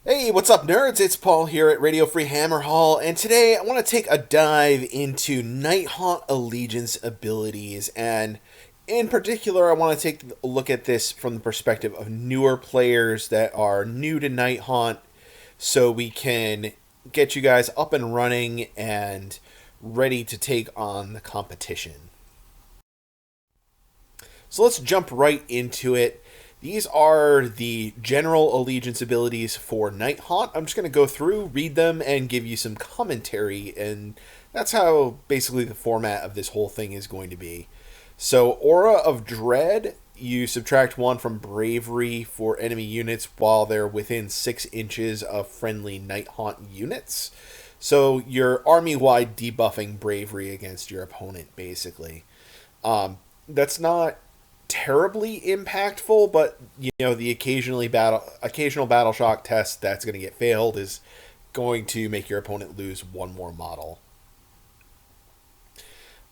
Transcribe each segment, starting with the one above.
Hey, what's up, nerds? It's Paul here at Radio Free Hammer Hall, and today I want to take a dive into Nighthaunt Allegiance abilities, and in particular, I want to take a look at this from the perspective of newer players that are new to Nighthaunt, so we can get you guys up and running and ready to take on the competition. So let's jump right into it. These are the general allegiance abilities for Nighthaunt. I'm just going to go through, read them, and give you some commentary, and that's how basically the format of this whole thing is going to be. So, Aura of Dread, you subtract 1 from Bravery for enemy units while they're within 6 inches of friendly Nighthaunt units. So, you're army wide debuffing Bravery against your opponent, basically. That's not terribly impactful, but the occasional battle shock test that's going to get failed is going to make your opponent lose one more model.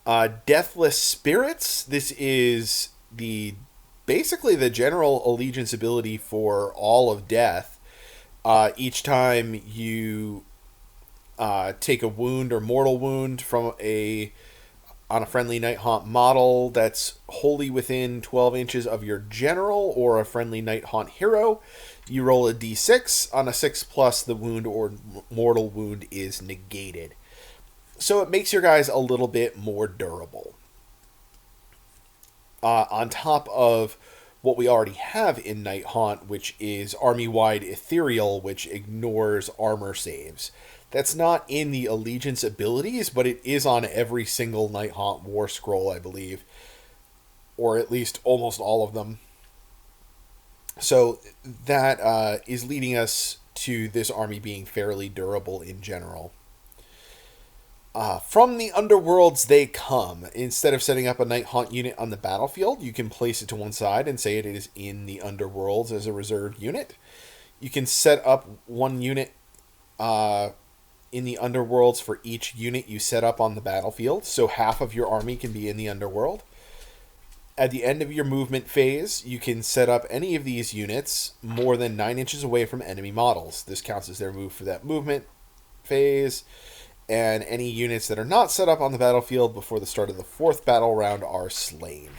Deathless Spirits. This is the basically the general allegiance ability for all of Death. Each time you take a wound or mortal wound from a on a friendly Nighthaunt model that's wholly within 12 inches of your general or a friendly Nighthaunt hero, you roll a d6. On a 6 plus, the wound or mortal wound is negated. So it makes your guys a little bit more durable. On top of what we already have in Nighthaunt, which is army-wide ethereal, which ignores armor saves. That's not in the allegiance abilities, but it is on every single Nighthaunt war scroll, I believe, or at least almost all of them. So that is leading us to this army being fairly durable in general. From the Underworlds they come. Instead of setting up a Nighthaunt unit on the battlefield, you can place it to one side and say it is in the Underworlds as a reserved unit. You can set up one unit in the Underworlds for each unit you set up on the battlefield, so half of your army can be in the Underworld. At the end of your movement phase, you can set up any of these units more than 9 inches away from enemy models. This counts as their move for that movement phase, and any units that are not set up on the battlefield before the start of the 4th battle round are slain.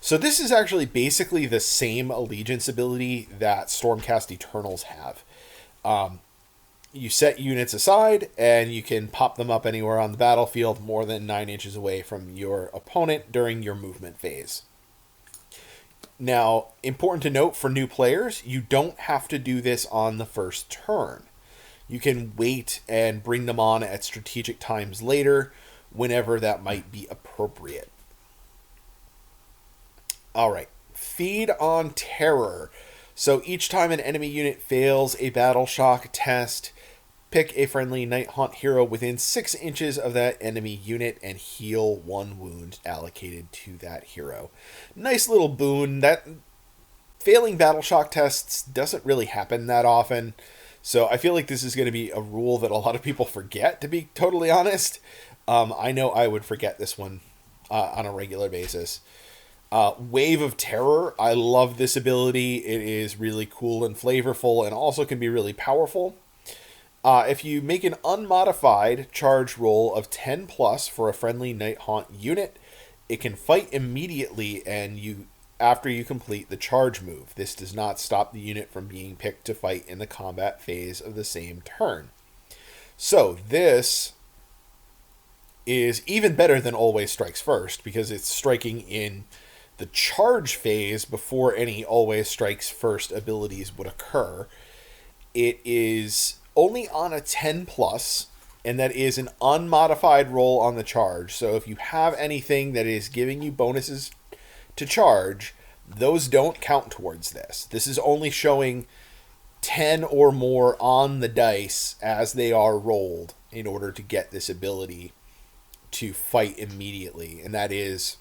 So this is actually basically the same allegiance ability that Stormcast Eternals have. You set units aside, and you can pop them up anywhere on the battlefield more than 9 inches away from your opponent during your movement phase. Now, important to note for new players, you don't have to do this on the first turn. You can wait and bring them on at strategic times later, whenever that might be appropriate. Alright, Feed on Terror. So each time an enemy unit fails a battle shock test, pick a friendly Nighthaunt hero within 6 inches of that enemy unit and heal 1 wound allocated to that hero. Nice little boon. That failing battle shock tests doesn't really happen that often. So I feel like this is going to be a rule that a lot of people forget, to be totally honest. I know I would forget this one on a regular basis. Wave of Terror. I love this ability. It is really cool and flavorful and also can be really powerful. If you make an unmodified charge roll of 10 plus for a friendly Nighthaunt unit, it can fight immediately and after you complete the charge move. This does not stop the unit from being picked to fight in the combat phase of the same turn. So this is even better than Always Strikes First, because it's striking in the charge phase before any Always Strikes First abilities would occur. It is only on a 10 plus, and that is an unmodified roll on the charge. So if you have anything that is giving you bonuses to charge, those don't count towards this. This is only showing 10 or more on the dice as they are rolled in order to get this ability to fight immediately. And that is,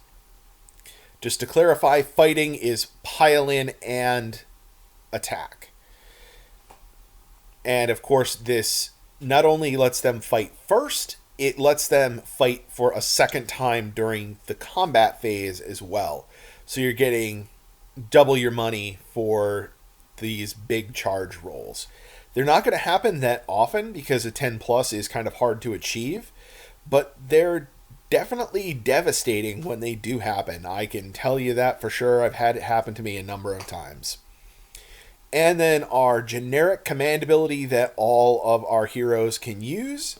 just to clarify, fighting is pile in and attack. And of course, this not only lets them fight first, it lets them fight for a second time during the combat phase as well. So you're getting double your money for these big charge rolls. They're not going to happen that often because a 10 plus is kind of hard to achieve, but they're definitely devastating when they do happen. I can tell you that for sure. I've had it happen to me a number of times. And then our generic command ability that all of our heroes can use.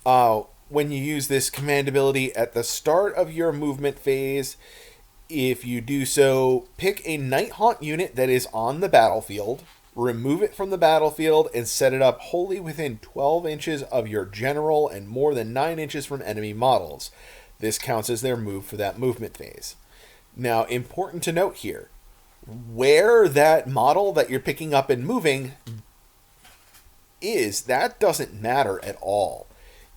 When you use this command ability at the start of your movement phase, if you do so, pick a Nighthaunt unit that is on the battlefield, remove it from the battlefield, and set it up wholly within 12 inches of your general and more than 9 inches from enemy models. This counts as their move for that movement phase. Now, important to note here, where that model that you're picking up and moving is, that doesn't matter at all.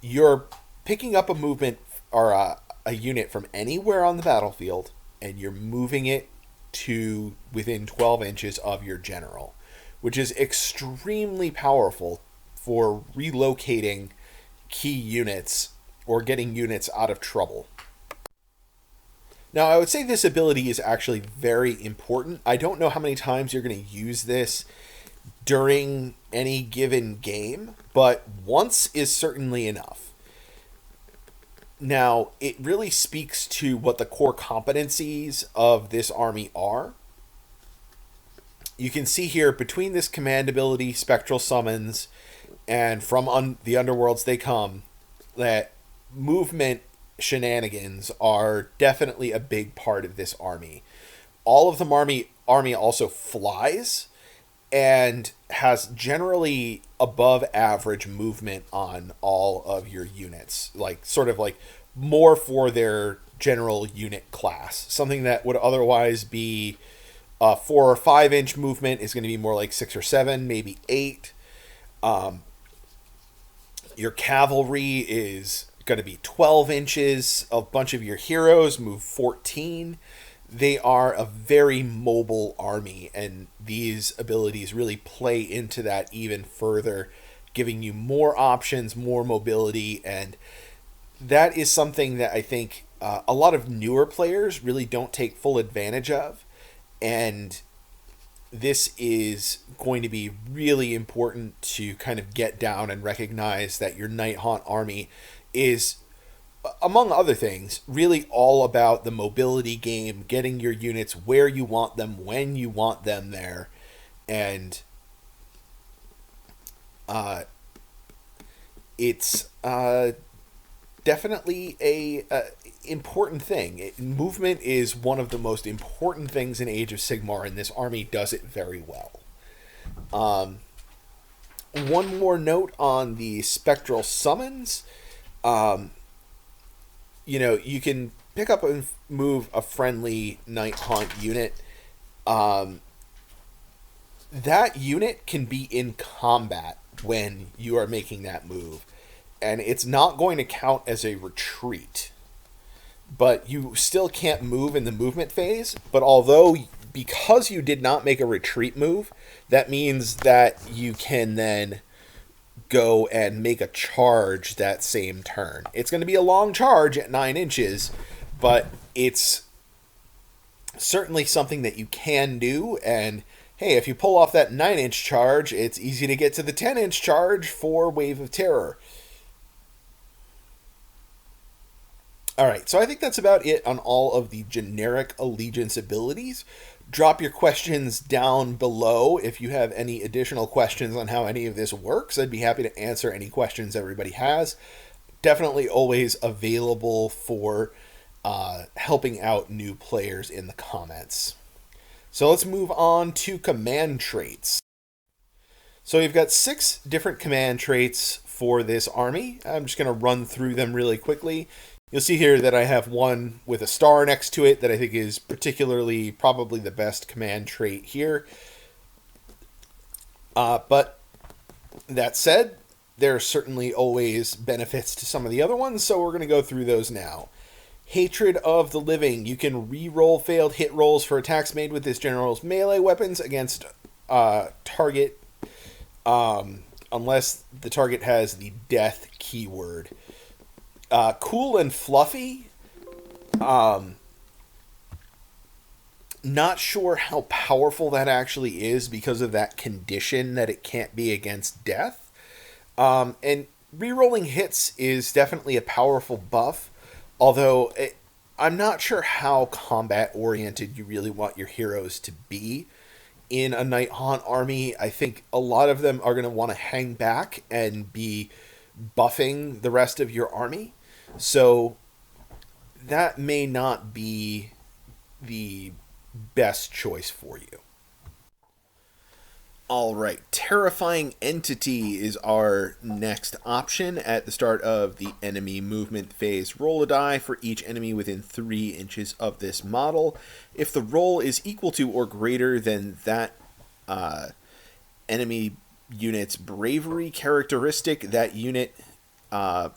You're picking up a movement or a unit from anywhere on the battlefield, and you're moving it to within 12 inches of your general, which is extremely powerful for relocating key units or getting units out of trouble. Now, I would say this ability is actually very important. I don't know how many times you're going to use this during any given game, but once is certainly enough. Now, it really speaks to what the core competencies of this army are. You can see here, between this command ability, Spectral Summons, and from the Underworlds they come, that movement shenanigans are definitely a big part of this army. All of the army also flies, and has generally above average movement on all of your units. Like, sort of like more for their general unit class. Something that would otherwise be 4 or 5 inch movement is going to be more like 6 or 7, maybe 8. Your cavalry is going to be 12 inches. A bunch of your heroes move 14. They are a very mobile army, and these abilities really play into that even further, giving you more options, more mobility, and that is something that I think a lot of newer players really don't take full advantage of, and this is going to be really important to kind of get down and recognize that your Nighthaunt army is, among other things, really all about the mobility game, getting your units where you want them, when you want them there, and it's definitely a important thing. Movement is one of the most important things in Age of Sigmar, and this army does it very well. One more note on the Spectral Summons. You can pick up and move a friendly Nighthaunt unit. That unit can be in combat when you are making that move, and it's not going to count as a retreat. But you still can't move in the movement phase, but because you did not make a retreat move, that means that you can then go and make a charge that same turn. It's going to be a long charge at 9 inches, but it's certainly something that you can do. And hey, if you pull off that 9-inch charge, it's easy to get to the 10-inch charge for Wave of Terror. Alright, so I think that's about it on all of the generic allegiance abilities. Drop your questions down below if you have any additional questions on how any of this works. I'd be happy to answer any questions everybody has. Definitely always available for helping out new players in the comments. So let's move on to command traits. So you've got 6 different command traits for this army. I'm just going to run through them really quickly. You'll see here that I have one with a star next to it that I think is particularly probably the best command trait here. But that said, there are certainly always benefits to some of the other ones, so we're going to go through those now. Hatred of the Living. You can re-roll failed hit rolls for attacks made with this general's melee weapons against target, unless the target has the death keyword. Cool and Fluffy. Not sure how powerful that actually is because of that condition that it can't be against death. And rerolling hits is definitely a powerful buff, although I'm not sure how combat oriented you really want your heroes to be. In a Nighthaunt army, I think a lot of them are going to want to hang back and be buffing the rest of your army. So that may not be the best choice for you. All right, Terrifying Entity is our next option. At the start of the enemy movement phase, roll a die for each enemy within 3 inches of this model. If the roll is equal to or greater than that enemy unit's bravery characteristic, that unit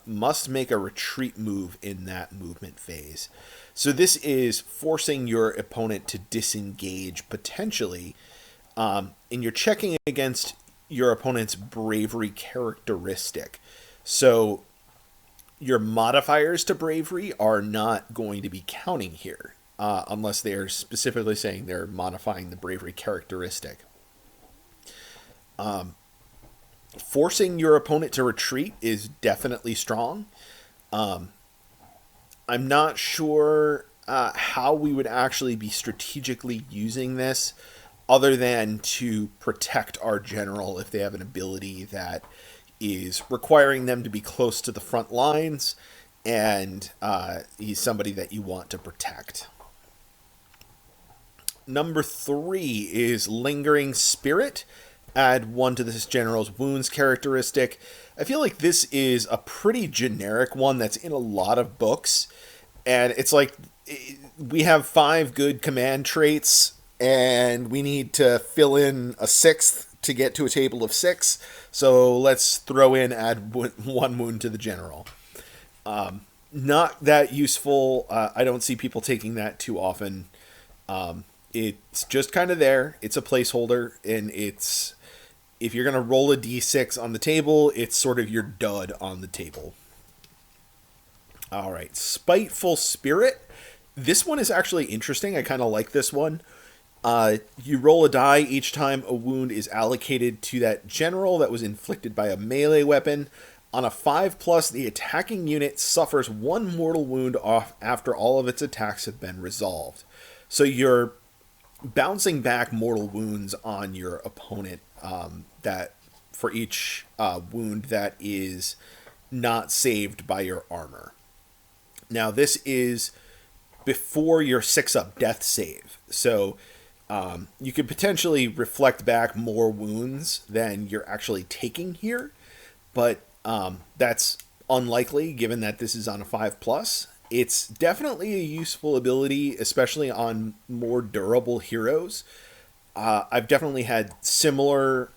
must make a retreat move in that movement phase. So this is forcing your opponent to disengage potentially, and you're checking against your opponent's bravery characteristic. So your modifiers to bravery are not going to be counting here, unless they're specifically saying they're modifying the bravery characteristic. Forcing your opponent to retreat is definitely strong. I'm not sure how we would actually be strategically using this, other than to protect our general if they have an ability that is requiring them to be close to the front lines, and he's somebody that you want to protect. Number 3 is Lingering Spirit. Add 1 to this general's wounds characteristic. I feel like this is a pretty generic one that's in a lot of books, and it's like we have 5 good command traits, and we need to fill in a 6th to get to a table of 6. So let's throw in add 1 wound to the general. Not that useful. I don't see people taking that too often. It's just kind of there. It's a placeholder, and it's, if you're going to roll a d6 on the table, it's sort of your dud on the table. All right, Spiteful Spirit. This one is actually interesting. I kind of like this one. You roll a die each time a wound is allocated to that general that was inflicted by a melee weapon. On a 5+, the attacking unit suffers 1 mortal wound off after all of its attacks have been resolved. So you're bouncing back mortal wounds on your opponent, that for each wound that is not saved by your armor. Now this is before your 6-up death save, so you could potentially reflect back more wounds than you're actually taking here, but that's unlikely given that this is on a 5+. It's definitely a useful ability, especially on more durable heroes. I've definitely had similar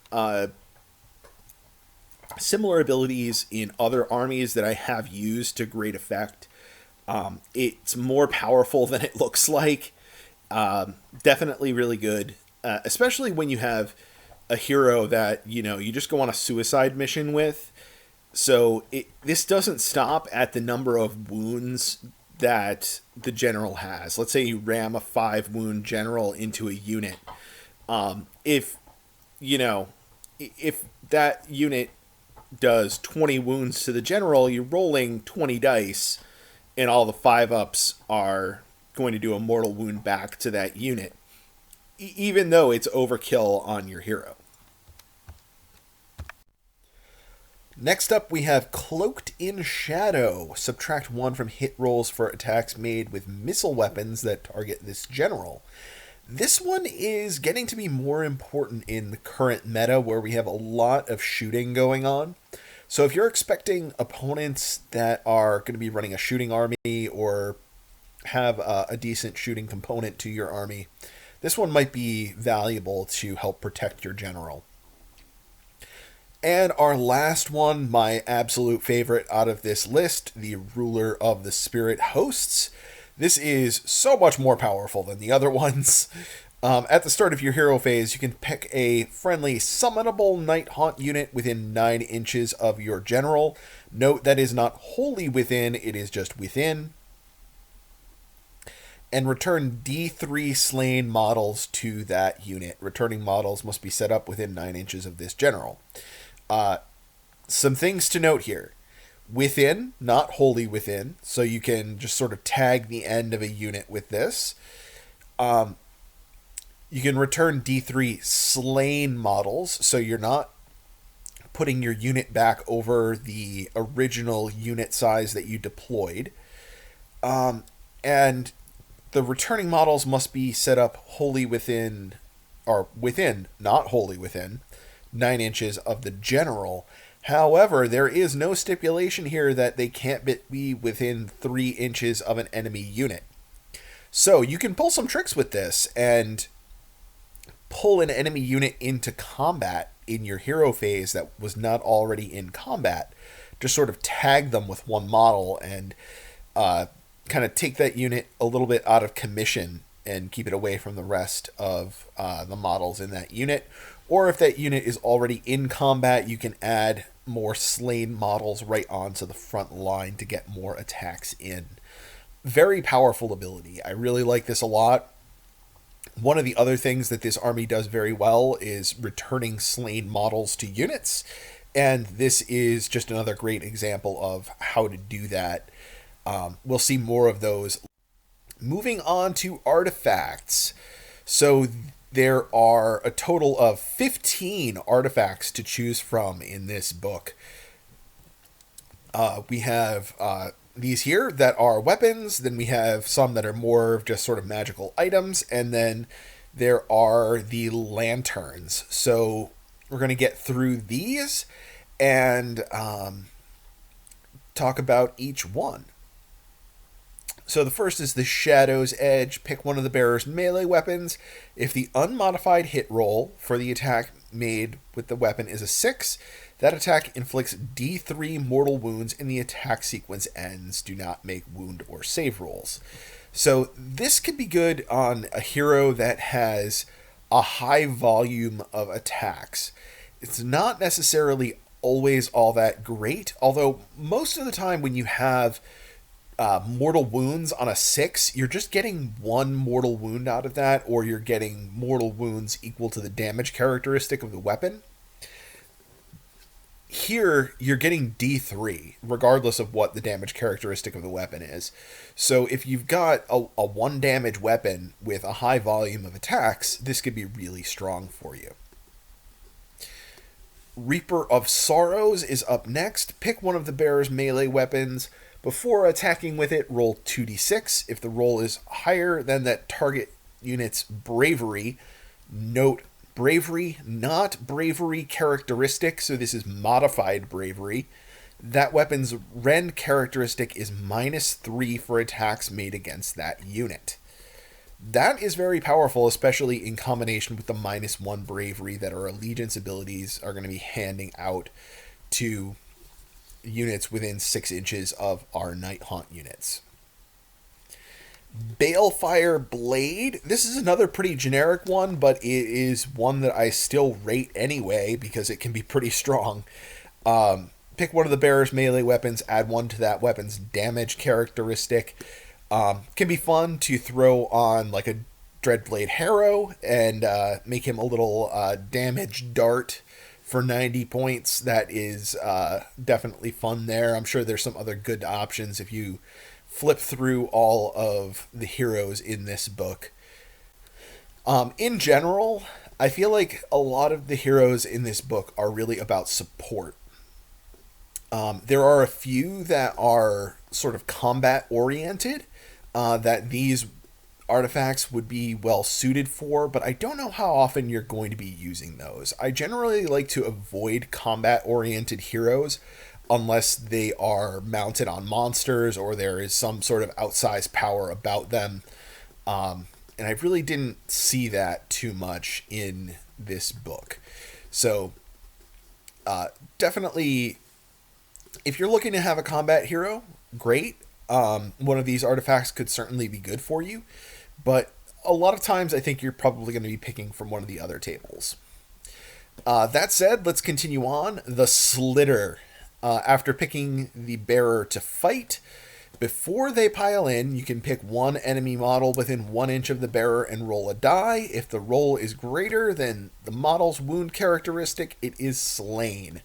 abilities in other armies that I have used to great effect. It's more powerful than it looks like. Definitely really good, especially when you have a hero that, you just go on a suicide mission with. So this doesn't stop at the number of wounds that the general has. Let's say you ram a 5-wound general into a unit. If that unit does 20 wounds to the general, you're rolling 20 dice, and all the 5-ups are going to do a mortal wound back to that unit, even though it's overkill on your hero. Next up, we have Cloaked in Shadow. Subtract 1 from hit rolls for attacks made with missile weapons that target this general. This one is getting to be more important in the current meta, where we have a lot of shooting going on. So if you're expecting opponents that are going to be running a shooting army or have a decent shooting component to your army, this one might be valuable to help protect your general. And our last one, my absolute favorite out of this list, the Ruler of the Spirit Hosts. This is so much more powerful than the other ones. At the start of your hero phase, you can pick a friendly summonable Nighthaunt unit within 9 inches of your general. Note that is not wholly within, it is just within. and return D3 slain models to that unit. Returning models must be set up within 9 inches of this general. Some things to note here. Within, not wholly within, so you can just sort of tag the end of a unit with this. You can return D3 slain models, so you're not putting your unit back over the original unit size that you deployed. And the returning models must be set up wholly within, or within, not wholly within, 9 inches of the general. However, there is no stipulation here that they can't be within 3 inches of an enemy unit. So you can pull some tricks with this and pull an enemy unit into combat in your hero phase that was not already in combat. Just sort of tag them with one model and kind of take that unit a little bit out of commission and keep it away from the rest of the models in that unit. Or if that unit is already in combat, you can add more slain models right onto the front line to get more attacks in. Very powerful ability. I really like this a lot. One of the other things that this army does very well is returning slain models to units, and this is just another great example of how to do that. We'll see more of those. Moving on to artifacts. So there are a total of 15 artifacts to choose from in this book. We have these here that are weapons, then we have some that are more of just sort of magical items, and then there are the lanterns. So we're going to get through these and talk about each one. So the first is the Shadow's Edge. Pick one of the bearer's melee weapons. If the unmodified hit roll for the attack made with the weapon is a 6, that attack inflicts D3 mortal wounds and the attack sequence ends. Do not make wound or save rolls. So this could be good on a hero that has a high volume of attacks. It's not necessarily always all that great, although most of the time when you have mortal wounds on a 6, you're just getting 1 mortal wound out of that, or you're getting mortal wounds equal to the damage characteristic of the weapon. Here, you're getting D3, regardless of what the damage characteristic of the weapon is. So if you've got a 1 damage weapon with a high volume of attacks, this could be really strong for you. Reaper of Sorrows is up next. Pick one of the bearer's melee weapons. Before attacking with it, roll 2d6. If the roll is higher than that target unit's bravery, note bravery, not bravery characteristic, so this is modified bravery. That weapon's rend characteristic is -3 for attacks made against that unit. That is very powerful, especially in combination with the -1 bravery that our allegiance abilities are going to be handing out to units within 6 inches of our Nighthaunt units. Balefire Blade. This is another pretty generic one, but it is one that I still rate anyway because it can be pretty strong. Pick one of the bearer's melee weapons, add 1 to that weapon's damage characteristic. Can be fun to throw on like a Dreadblade Harrow and make him a little damage dart for 90 points. That is definitely fun there. I'm sure there's some other good options if you flip through all of the heroes in this book. In general, I feel like a lot of the heroes in this book are really about support. There are a few that are sort of combat oriented that these artifacts would be well suited for, but I don't know how often you're going to be using those. I generally like to avoid combat oriented heroes unless they are mounted on monsters or there is some sort of outsized power about them. And I really didn't see that too much in this book. So definitely, if you're looking to have a combat hero, great. One of these artifacts could certainly be good for you. But a lot of times I think you're probably going to be picking from one of the other tables. That said, let's continue on. The Slitter. After picking the bearer to fight, Before they pile in, you can pick one enemy model within 1 inch of the bearer and roll a die. If the roll is greater than the model's wound characteristic, it is slain.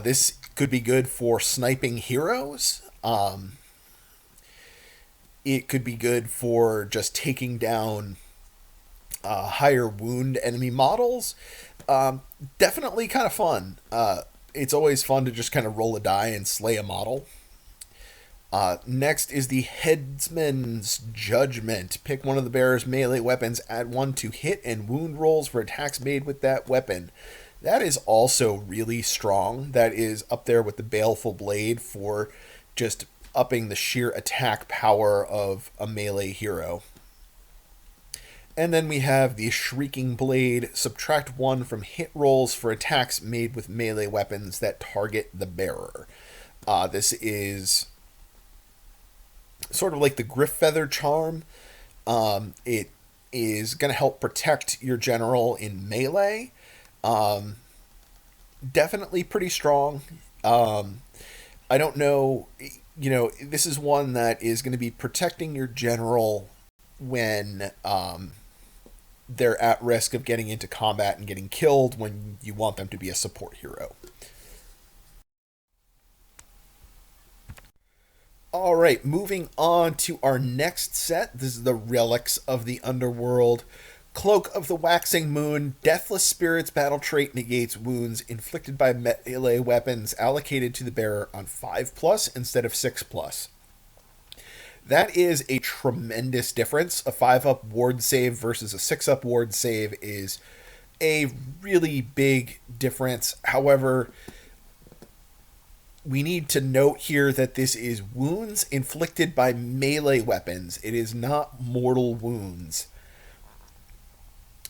This could be good for sniping heroes. It could be good for just taking down higher wound enemy models. Definitely kind of fun. It's always fun to just kind of roll a die and slay a model. Next is the Headsman's Judgment. Pick one of the bearer's melee weapons, add 1 to hit and wound rolls for attacks made with that weapon. That is also really strong. That is up there with the Baleful Blade for just upping the sheer attack power of a melee hero. And then we have the Shrieking Blade. Subtract 1 from hit rolls for attacks made with melee weapons that target the bearer. This is sort of like the Griff Feather Charm. It is going to help protect your general in melee. Definitely pretty strong. I don't know, this is one that is going to be protecting your general when they're at risk of getting into combat and getting killed when you want them to be a support hero. All right, moving on to our next set. This is the Relics of the Underworld. Cloak of the Waxing Moon. Deathless Spirits battle trait negates wounds inflicted by melee weapons allocated to the bearer on 5+ instead of 6+. That is a tremendous difference. A 5-up ward save versus a 6-up ward save is a really big difference. However, we need to note here that this is wounds inflicted by melee weapons. It is not mortal wounds.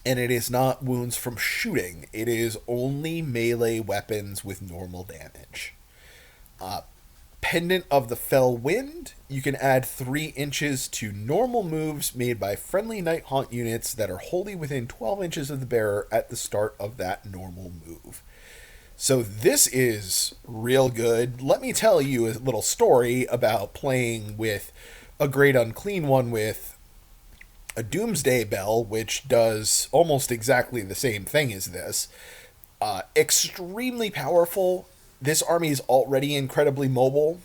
And it is not wounds from shooting. It is only melee weapons with normal damage. Pendant of the Fell Wind. You can add 3 inches to normal moves made by friendly Nighthaunt units that are wholly within 12 inches of the bearer at the start of that normal move. So this is real good. Let me tell you a little story about playing with a Great Unclean One with a Doomsday Bell, which does almost exactly the same thing as this. Extremely powerful. This army is already incredibly mobile.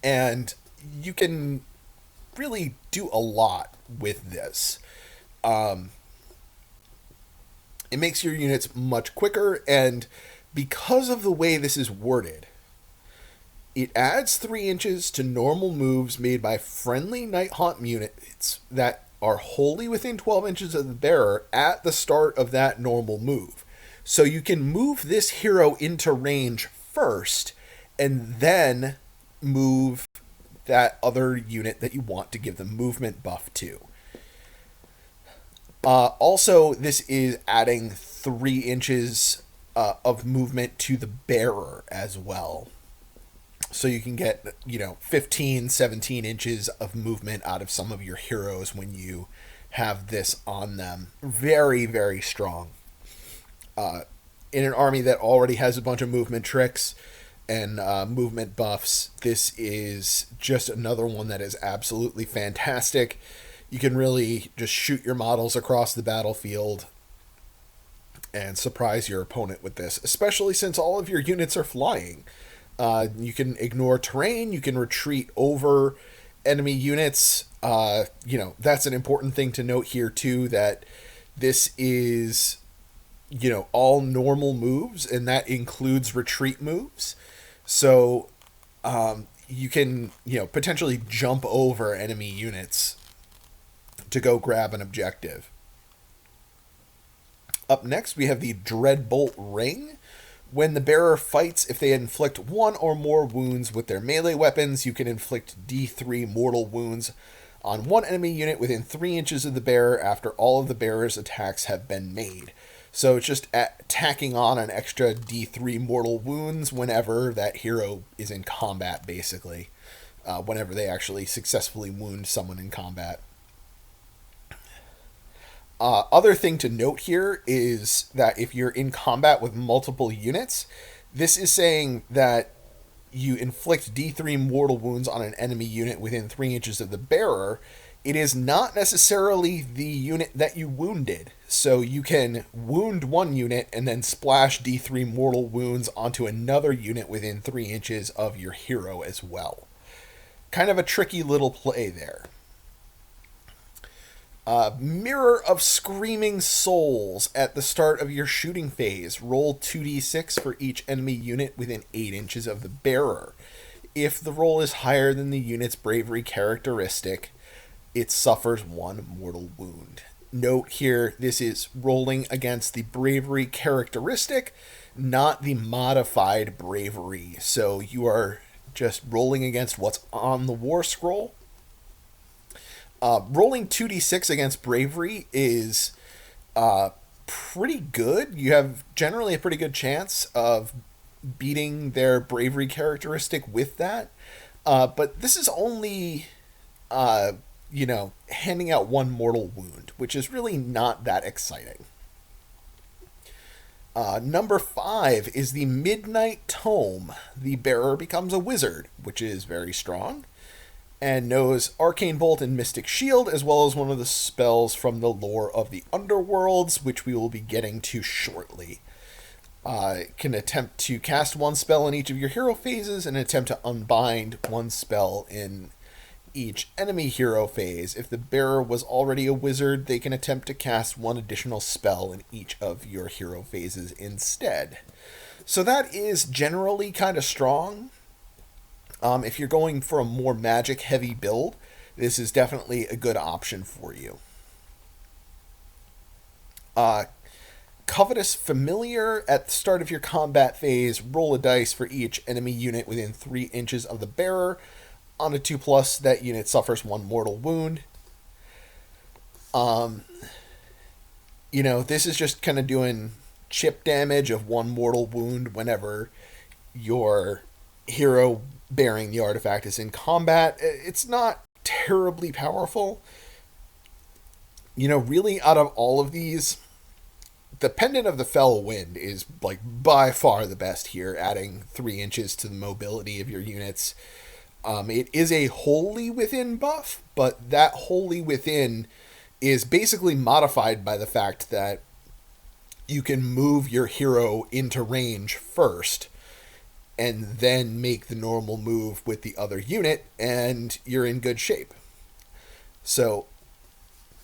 And you can really do a lot with this. It makes your units much quicker, and because of the way this is worded, it adds 3 inches to normal moves made by friendly Nighthaunt units that are wholly within 12 inches of the bearer at the start of that normal move. So you can move this hero into range first, and then move that other unit that you want to give the movement buff to. Also, this is adding 3 inches of movement to the bearer as well. So you can get, 15, 17 inches of movement out of some of your heroes when you have this on them. Very, very strong. In an army that already has a bunch of movement tricks and movement buffs, this is just another one that is absolutely fantastic. You can really just shoot your models across the battlefield and surprise your opponent with this, especially since all of your units are flying. You can ignore terrain, you can retreat over enemy units. That's an important thing to note here too, that this is, all normal moves, and that includes retreat moves. So you can, potentially jump over enemy units to go grab an objective. Up next, we have the Dreadbolt Ring. When the bearer fights, if they inflict 1 or more wounds with their melee weapons, you can inflict D3 mortal wounds on one enemy unit within 3 inches of the bearer after all of the bearer's attacks have been made. So it's just tacking on an extra D3 mortal wounds whenever that hero is in combat, basically. Whenever they actually successfully wound someone in combat. Other thing to note here is that if you're in combat with multiple units, this is saying that you inflict D3 mortal wounds on an enemy unit within 3 inches of the bearer, it is not necessarily the unit that you wounded. So you can wound one unit and then splash D3 mortal wounds onto another unit within 3 inches of your hero as well. Kind of a tricky little play there. Mirror of Screaming Souls at the start of your shooting phase. Roll 2d6 for each enemy unit within 8 inches of the bearer. If the roll is higher than the unit's bravery characteristic, it suffers 1 mortal wound. Note here, this is rolling against the bravery characteristic, not the modified bravery. So you are just rolling against what's on the war scroll. Rolling 2d6 against bravery is pretty good. You have generally a pretty good chance of beating their bravery characteristic with that. But this is only, handing out 1 mortal wound, which is really not that exciting. Number 5 is the Midnight Tome. The bearer becomes a wizard, which is very strong, and knows Arcane Bolt and Mystic Shield, as well as one of the spells from the lore of the Underworlds, which we will be getting to shortly. Can attempt to cast 1 spell in each of your hero phases and attempt to unbind 1 spell in each enemy hero phase. If the bearer was already a wizard, they can attempt to cast 1 additional spell in each of your hero phases instead. So that is generally kind of strong. If you're going for a more magic-heavy build, this is definitely a good option for you. Covetous Familiar. At the start of your combat phase, roll a dice for each enemy unit within 3 inches of the bearer. On a 2+, that unit suffers 1 mortal wound. This is just kind of doing chip damage of 1 mortal wound whenever your hero bearing the artifact is in combat. It's not terribly powerful. Really out of all of these, the Pendant of the Fell Wind is by far the best here, adding 3 inches to the mobility of your units. It is a Wholly Within buff, but that Wholly Within is basically modified by the fact that you can move your hero into range first and then make the normal move with the other unit, and you're in good shape. So,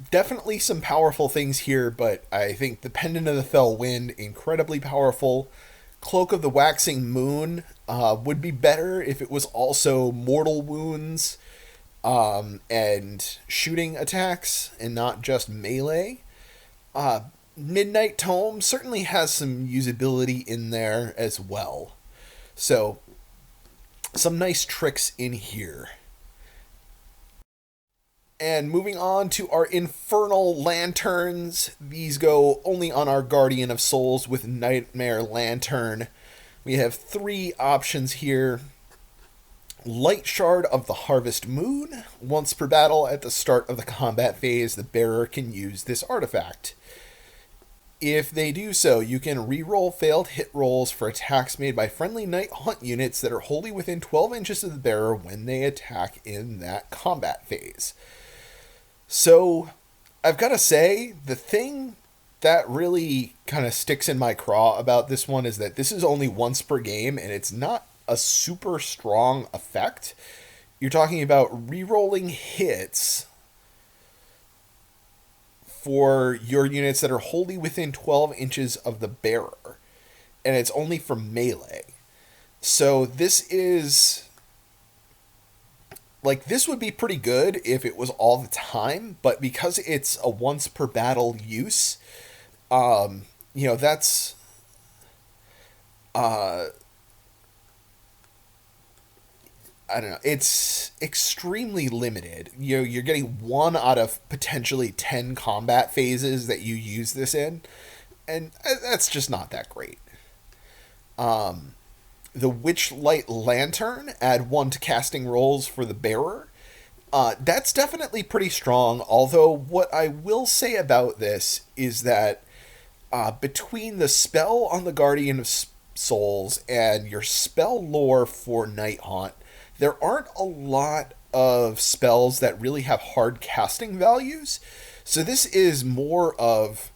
definitely some powerful things here, but I think the Pendant of the Fell Wind, incredibly powerful. Cloak of the Waxing Moon would be better if it was also mortal wounds and shooting attacks, and not just melee. Midnight Tome certainly has some usability in there as well. So, some nice tricks in here. And moving on to our Infernal Lanterns. These go only on our Guardian of Souls with Nightmare Lantern. We have 3 options here. Light Shard of the Harvest Moon. Once per battle at the start of the combat phase, the bearer can use this artifact. If they do so, you can reroll failed hit rolls for attacks made by friendly Nighthaunt units that are wholly within 12 inches of the bearer when they attack in that combat phase. So, I've got to say, the thing that really kind of sticks in my craw about this one is that this is only once per game, and it's not a super strong effect. You're talking about rerolling hits for your units that are wholly within 12 inches of the bearer, and it's only for melee. So this is, this would be pretty good if it was all the time, but because it's a once per battle use, that's, I don't know, it's extremely limited. You're getting 1 out of potentially 10 combat phases that you use this in, and that's just not that great. The Witchlight Lantern, add 1 to casting rolls for the bearer. That's definitely pretty strong, although what I will say about this is that between the spell on the Guardian souls and your spell lore for Nighthaunt, there aren't a lot of spells that really have hard casting values. So this is more of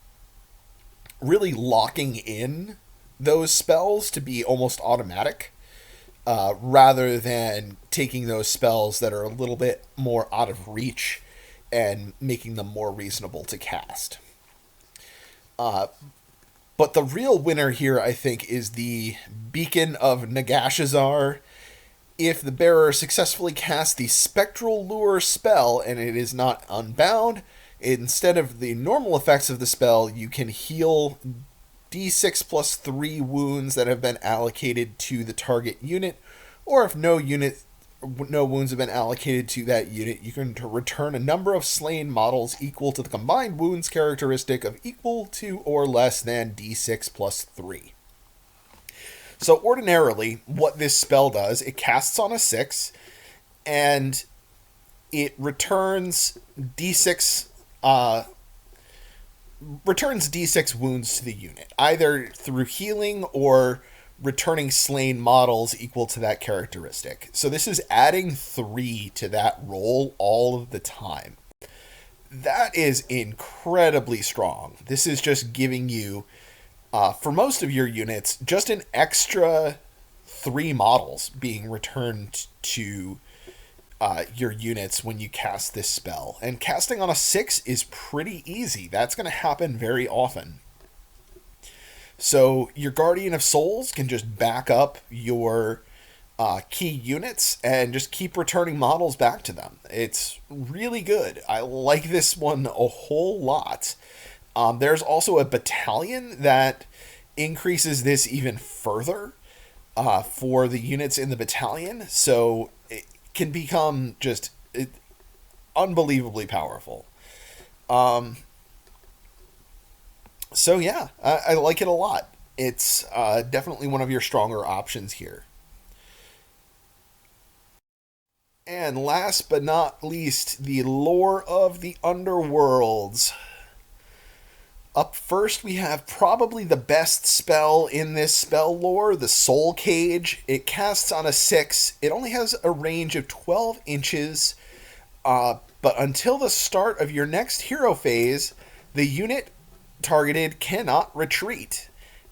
really locking in those spells to be almost automatic, rather than taking those spells that are a little bit more out of reach and making them more reasonable to cast. But the real winner here, I think, is the Beacon of Nagashazar. If the bearer successfully casts the Spectral Lure spell and it is not unbound, instead of the normal effects of the spell, you can heal d6 plus 3 wounds that have been allocated to the target unit, or if no wounds have been allocated to that unit, you can return a number of slain models equal to the combined wounds characteristic of equal to or less than d6 plus 3. So ordinarily, what this spell does, it casts on a 6, and it returns d6 wounds to the unit, either through healing or returning slain models equal to that characteristic. So this is adding 3 to that roll all of the time. That is incredibly strong. This is just giving you, for most of your units, just an extra 3 models being returned to your units when you cast this spell. And casting on a 6 is pretty easy. That's going to happen very often. So your Guardian of Souls can just back up your key units and just keep returning models back to them. It's really good. I like this one a whole lot. There's also a battalion that increases this even further for the units in the battalion. So it can become just unbelievably powerful. So yeah, I like it a lot. It's definitely one of your stronger options here. And last but not least, the lore of the Underworlds. Up first, we have probably the best spell in this spell lore, the Soul Cage. It casts on a 6. It only has a range of 12 inches, but until the start of your next hero phase, the unit targeted cannot retreat.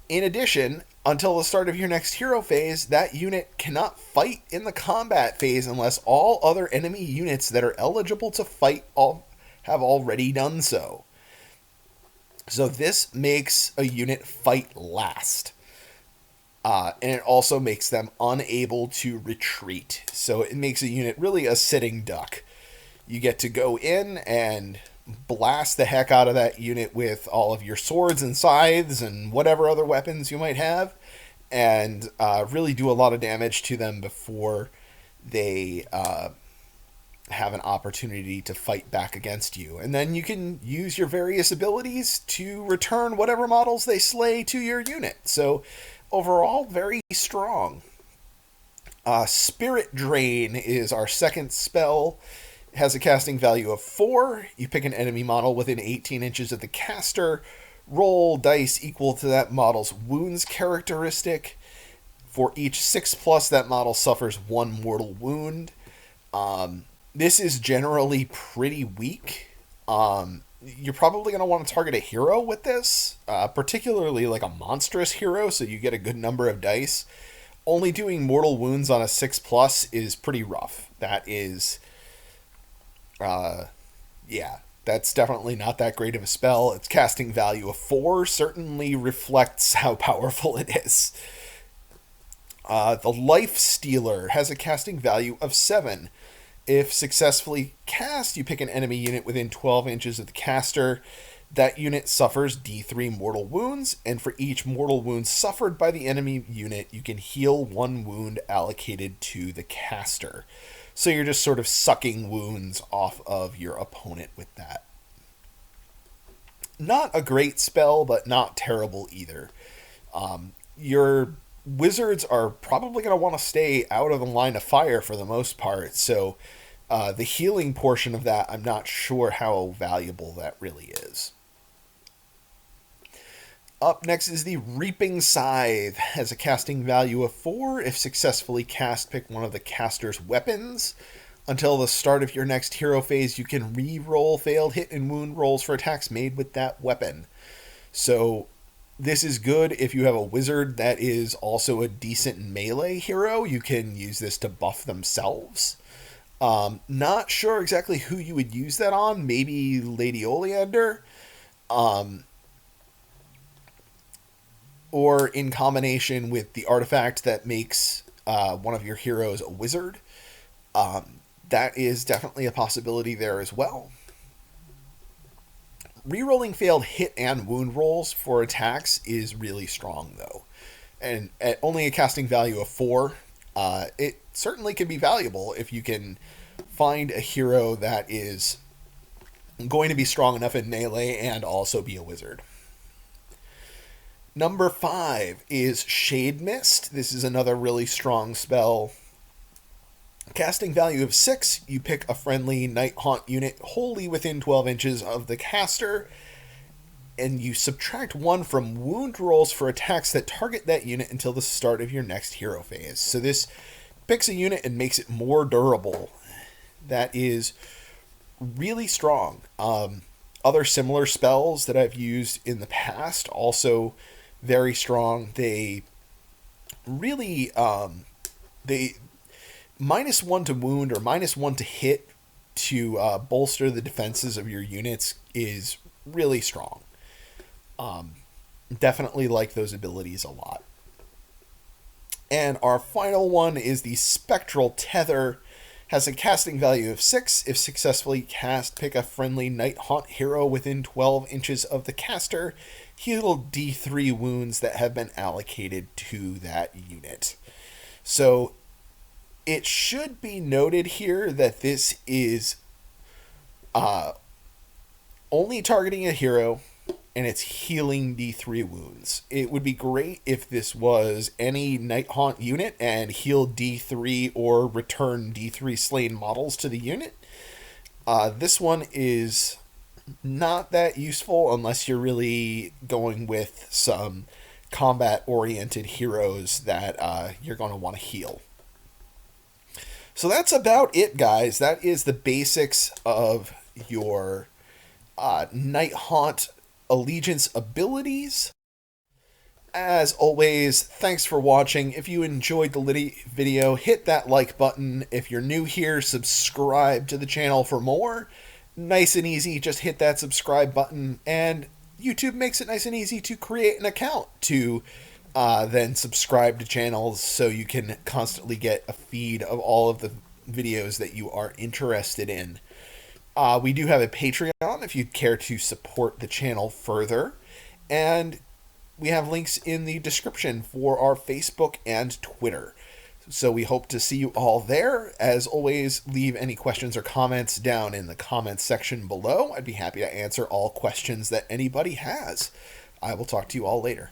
In addition, until the start of your next hero phase, that unit cannot fight in the combat phase unless all other enemy units that are eligible to fight have already done so. So this makes a unit fight last. And it also makes them unable to retreat. So it makes a unit really a sitting duck. You get to go in and blast the heck out of that unit with all of your swords and scythes and whatever other weapons you might have, and really do a lot of damage to them before they have an opportunity to fight back against you. And then you can use your various abilities to return whatever models they slay to your unit. So overall, very strong. Spirit Drain is our second spell. It has a casting value of 4. You pick an enemy model within 18 inches of the caster. Roll dice equal to that model's wounds characteristic. For each 6+, that model suffers 1 mortal wound. This is generally pretty weak. You're probably going to want to target a hero with this, particularly like a monstrous hero, so you get a good number of dice. Only doing mortal wounds on a 6+ is pretty rough. That is, that's definitely not that great of a spell. Its casting value of 4 certainly reflects how powerful it is. The Life Stealer has a casting value of 7. If successfully cast, you pick an enemy unit within 12 inches of the caster. That unit suffers D3 mortal wounds, and for each mortal wound suffered by the enemy unit, you can heal 1 wound allocated to the caster. So you're just sort of sucking wounds off of your opponent with that. Not a great spell, but not terrible either. Your wizards are probably going to want to stay out of the line of fire for the most part, so the healing portion of that, I'm not sure how valuable that really is. Up next is the Reaping Scythe. Has a casting value of 4. If successfully cast, pick one of the caster's weapons. Until the start of your next hero phase, you can re-roll failed hit and wound rolls for attacks made with that weapon. So this is good if you have a wizard that is also a decent melee hero. You can use this to buff themselves. Not sure exactly who you would use that on. Maybe Lady Oleander. Or in combination with the artifact that makes one of your heroes a wizard. That is definitely a possibility there as well. Rerolling failed hit and wound rolls for attacks is really strong, though. And at only a casting value of 4, it certainly can be valuable if you can find a hero that is going to be strong enough in melee and also be a wizard. Number 5 is Shade Mist. This is another really strong spell. Casting value of 6, you pick a friendly Nighthaunt unit wholly within 12 inches of the caster, and you subtract 1 from wound rolls for attacks that target that unit until the start of your next hero phase. So this picks a unit and makes it more durable. That is really strong. Other similar spells that I've used in the past, also very strong. They really, they -1 to wound or -1 to hit to bolster the defenses of your units is really strong. Definitely like those abilities a lot. And our final one is the Spectral Tether. Has a casting value of 6. If successfully cast, pick a friendly Nighthaunt hero within 12 inches of the caster. Heal D3 wounds that have been allocated to that unit. So it should be noted here that this is only targeting a hero, and it's healing D3 wounds. It would be great if this was any Nighthaunt unit and heal D3 or return D3 slain models to the unit. This one is not that useful unless you're really going with some combat-oriented heroes that you're going to want to heal. So that's about it, guys. That is the basics of your Nighthaunt Allegiance abilities. As always, thanks for watching. If you enjoyed the video, hit that like button. If you're new here, subscribe to the channel for more. Nice and easy, just hit that subscribe button, and YouTube makes it nice and easy to create an account to then subscribe to channels so you can constantly get a feed of all of the videos that you are interested in. We do have a Patreon if you'd care to support the channel further, and we have links in the description for our Facebook and Twitter. So we hope to see you all there. As always, leave any questions or comments down in the comments section below. I'd be happy to answer all questions that anybody has. I will talk to you all later.